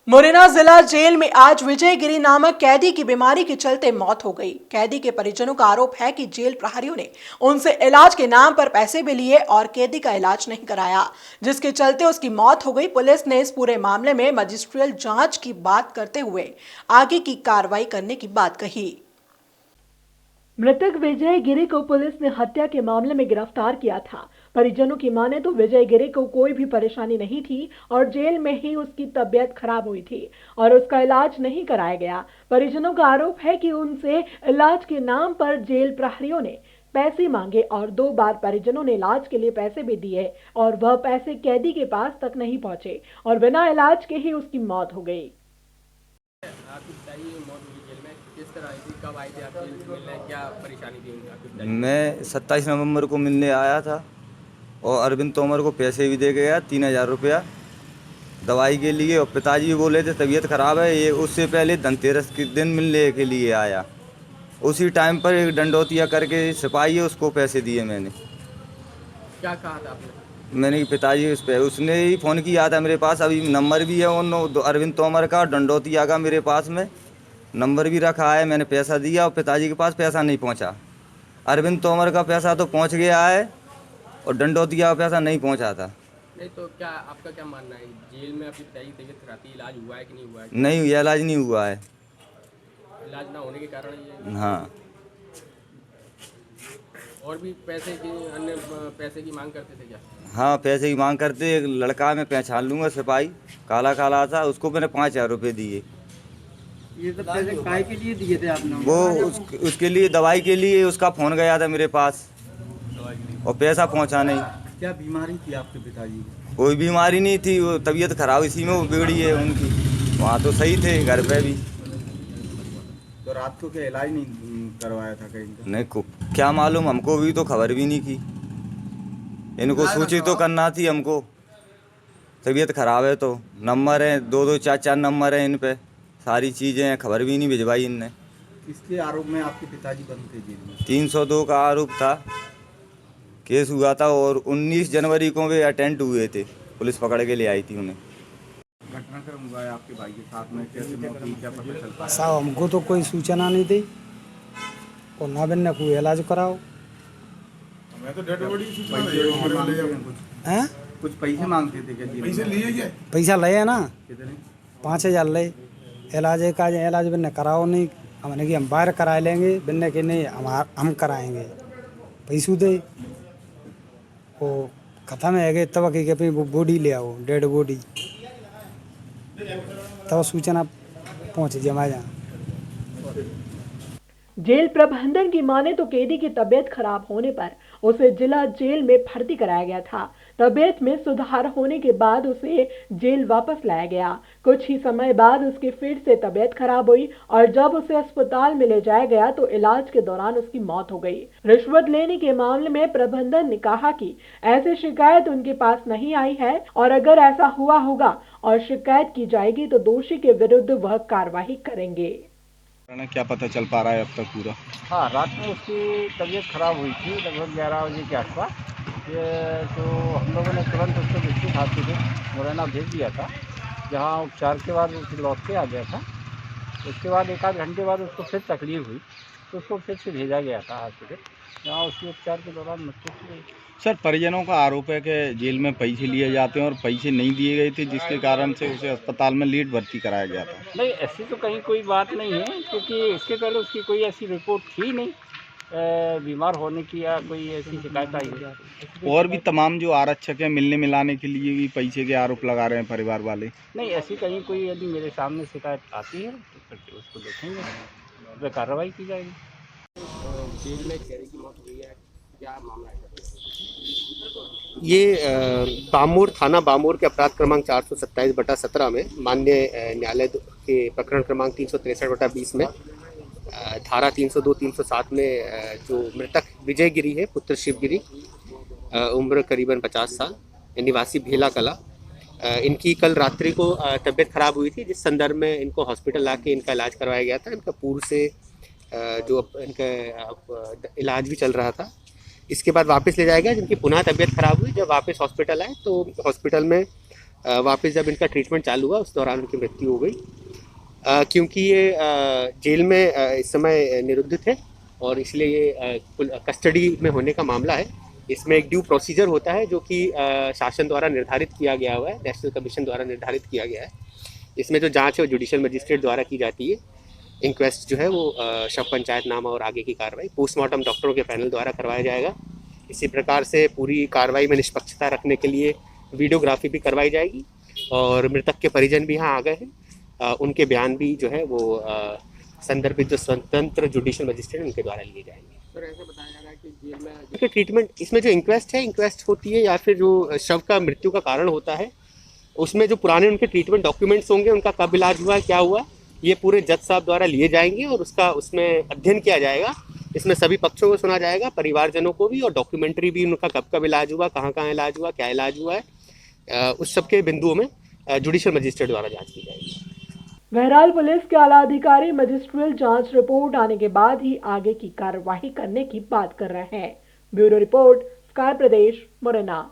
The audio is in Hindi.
मुरैना जिला जेल में आज विजय गिरी नामक कैदी की बीमारी के चलते मौत हो गई। कैदी के परिजनों का आरोप है कि जेल प्रहरियों ने उनसे इलाज के नाम पर पैसे भी लिए और कैदी का इलाज नहीं कराया, जिसके चलते उसकी मौत हो गई। पुलिस ने इस पूरे मामले में मजिस्ट्रियल जांच की बात करते हुए आगे की कार्रवाई करने की बात कही। मृतक विजय गिरी को पुलिस ने हत्या के मामले में गिरफ्तार किया था। परिजनों की माने तो विजय गिरी को कोई भी परेशानी नहीं थी और जेल में ही उसकी तबीयत खराब हुई थी और उसका इलाज नहीं कराया गया। परिजनों का आरोप है कि उनसे इलाज के नाम पर जेल प्रहरियों ने पैसे मांगे और 2 बार परिजनों ने इलाज के लिए पैसे भी दिए और वह पैसे कैदी के पास तक नहीं पहुंचे और बिना इलाज के ही उसकी मौत हो गई। आपकी पिताजी की मौत हुई जेल में, किस तरह आई थी, कब आई थी आप जेल से मिलने, क्या परेशानी थी उनकी आपकी पिताजी मैं 27 नवंबर को मिलने आया था और अरविंद तोमर को पैसे भी दे गया 3000 रुपया दवाई के लिए। और पिताजी भी बोले थे तबीयत खराब है, ये उससे पहले धनतेरस के दिन मिलने के लिए आया। उसी टाइम पर एक डंडौतिया करके सिपाही है, उसको पैसे दिए मैंने। क्या कहा था आपने? मैंने पिताजी उस पर उसने ही फ़ोन किया था मेरे पास, अभी नंबर भी है उन अरविंद तोमर का डंडौतिया का, मेरे पास में नंबर भी रखा है। मैंने पैसा दिया और पिताजी के पास पैसा नहीं पहुंचा। अरविंद तोमर का पैसा तो पहुंच गया है और डंडौतिया का पैसा नहीं पहुंचा था। नहीं तो क्या आपका क्या मानना है, जेल में आपकी पिताजी की तबीयत खराब थी, इलाज हुआ है कि नहीं हुआ है? नहीं, ये इलाज नहीं हुआ है। इलाज ना होने के कारण ये हाँ, और भी पैसे की अन्य पैसे की मांग करते थे क्या? हाँ पैसे की मांग करते। एक लड़का मैं पहचान लूँगा सिपाही, काला काला था, उसको मैंने 5000 रुपये दिए। ये सब पैसे काय के लिए दिए थे आपने? वो उसके लिए दवाई के लिए उसका फ़ोन गया था मेरे पास और पैसा पहुंचा नहीं। क्या बीमारी थी आपके पिताजी की? कोई बीमारी नहीं थी, वो तबीयत खराब इसी में वो बिगड़ी है उनकी। वहाँ तो सही थे, घर पे भी। तो रात को क्या इलाज नहीं करवाया था कहीं का? नहीं को क्या मालूम, हमको भी तो खबर भी नहीं की। इनको सूचित तो करना थी हमको। तबीयत खराब है तो नंबर है 2-2 4-4 नंबर है इन पे, सारी चीज़ें हैं, खबर भी नहीं भिजवाई इनने। किसके आरोप में आपके पिताजी बंद थे जेल में? 302 का आरोप था, केस हुआ था और 19 जनवरी को वे अटेंड हुए थे, पुलिस पकड़ के ले आई थी उन्हें। घटनाक्रम हुआ है आपके भाई के साथ में, कैसे मौत हुई, क्या पता चल पाया? साहब हमको तो कोई सूचना नहीं दी और ना बिन कोई इलाज कराओ। हैं? कुछ पैसे मांगते थे क्या जेल में? पैसा ले ना, कितने? 5000 ले। इलाज का इलाज बिन कराओ नहीं, हमने कि हम बाहर करा लेंगे, बिन के नहीं हम कराएंगे, पैसों दे। वो खत्म है गए तब के अपनी बॉडी ले आओ, डेड बॉडी, तब सूचना पहुँच जी हमारे यहाँ। जेल प्रबंधन की माने तो कैदी की तबीयत खराब होने पर उसे जिला जेल में भर्ती कराया गया था। तबीयत में सुधार होने के बाद उसे जेल वापस लाया गया। कुछ ही समय बाद उसकी फिर से तबीयत खराब हुई और जब उसे अस्पताल में ले जाया गया तो इलाज के दौरान उसकी मौत हो गई। रिश्वत लेने के मामले में प्रबंधन ने कहा कि ऐसी शिकायत उनके पास नहीं आई है और अगर ऐसा हुआ होगा और शिकायत की जाएगी तो दोषी के विरुद्ध वह कार्रवाई करेंगे। क्या पता चल पा रहा है अब तक पूरा? हाँ, रात में उसकी तबीयत खराब हुई थी लगभग 11 बजे के आसपास। ये तो हम लोगों ने तुरंत उसको डिस्ट्रिक्ट हॉस्पिटल मुरैना भेज दिया था, जहाँ उपचार के बाद वो फिर लौट के आ गया था। उसके बाद 1 आध घंटे बाद उसको फिर तकलीफ हुई तो उसको फिर से भेजा गया था हॉस्पिटल, जहाँ उसके उपचार के दौरान मृत्यु हो गई। सर, परिजनों का आरोप है कि जेल में पैसे लिए जाते हैं और पैसे नहीं दिए गए थे, जिसके कारण से उसे अस्पताल में लेट भर्ती कराया गया था। नहीं, ऐसी तो कहीं कोई बात नहीं है, क्योंकि इसके पहले उसकी कोई ऐसी रिपोर्ट थी नहीं बीमार होने की या कोई ऐसी शिकायत आई है। और भी तमाम जो आरक्षक हैं मिलने मिलाने के लिए भी पैसे के आरोप लगा रहे हैं परिवार वाले। नहीं, ऐसी कहीं कोई यदि मेरे सामने शिकायत आती है तो फिर उसको देखेंगे, उस पर कार्रवाई की जाएगी। जेल में कैदी की मौत हुई है, क्या मामला है? ये बामूर थाना बामूर के अपराध क्रमांक 427/17 में माननीय न्यायालय के प्रकरण क्रमांक 363/20 में धारा 302, 307 में जो मृतक विजय गिरी है, पुत्र शिवगिरी, उम्र करीबन 50 साल, निवासी भेला कला, इनकी कल रात्रि को तबीयत खराब हुई थी, जिस संदर्भ में इनको हॉस्पिटल लाके इनका इलाज करवाया गया था। इनका पूर्व से जो इनका इलाज भी चल रहा था। इसके बाद वापस ले जाया गया, जिनकी पुनः तबीयत खराब हुई। जब वापस हॉस्पिटल आए तो हॉस्पिटल में वापस जब इनका ट्रीटमेंट चालू हुआ उस दौरान उनकी मृत्यु हो गई। क्योंकि ये जेल में इस समय निरुद्ध थे और इसलिए ये कस्टडी में होने का मामला है। इसमें एक ड्यू प्रोसीजर होता है जो कि शासन द्वारा निर्धारित किया गया हुआ है, नेशनल कमीशन द्वारा निर्धारित किया गया है। इसमें जो जांच है वो जुडिशियल मजिस्ट्रेट द्वारा की जाती है। इंक्वेस्ट जो है वो शव पंचायतनामा और आगे की कार्रवाई पोस्टमार्टम डॉक्टरों के पैनल द्वारा करवाया जाएगा। इसी प्रकार से पूरी कार्रवाई में निष्पक्षता रखने के लिए वीडियोग्राफी भी करवाई जाएगी और मृतक के परिजन भी यहाँ आ गए हैं। उनके बयान भी जो है वो संदर्भित जो स्वतंत्र जुडिशियल मजिस्ट्रेट उनके द्वारा लिए जाएंगे। सर ऐसे बताया जा रहा है कि जेल में के ट्रीटमेंट इसमें जो इंक्वेस्ट होती है या फिर जो शव का मृत्यु का कारण होता है उसमें जो पुराने उनके ट्रीटमेंट डॉक्यूमेंट्स होंगे, उनका कब इलाज हुआ है, क्या हुआ, ये पूरे जज साहब द्वारा लिए जाएंगे और उसमें अध्ययन किया जाएगा। इसमें सभी पक्षों को सुना जाएगा, परिवारजनों को भी, और डॉक्यूमेंट्री भी उनका कब इलाज हुआ, कहाँ इलाज हुआ, क्या इलाज हुआ है, उस सब के बिंदुओं में जुडिशियल मजिस्ट्रेट द्वारा जाँच की जाएगी। बहरहाल पुलिस के आला अधिकारी मजिस्ट्रियल जांच रिपोर्ट आने के बाद ही आगे की कार्यवाही करने की बात कर रहे हैं। ब्यूरो रिपोर्ट, स्काई प्रदेश, मुरैना।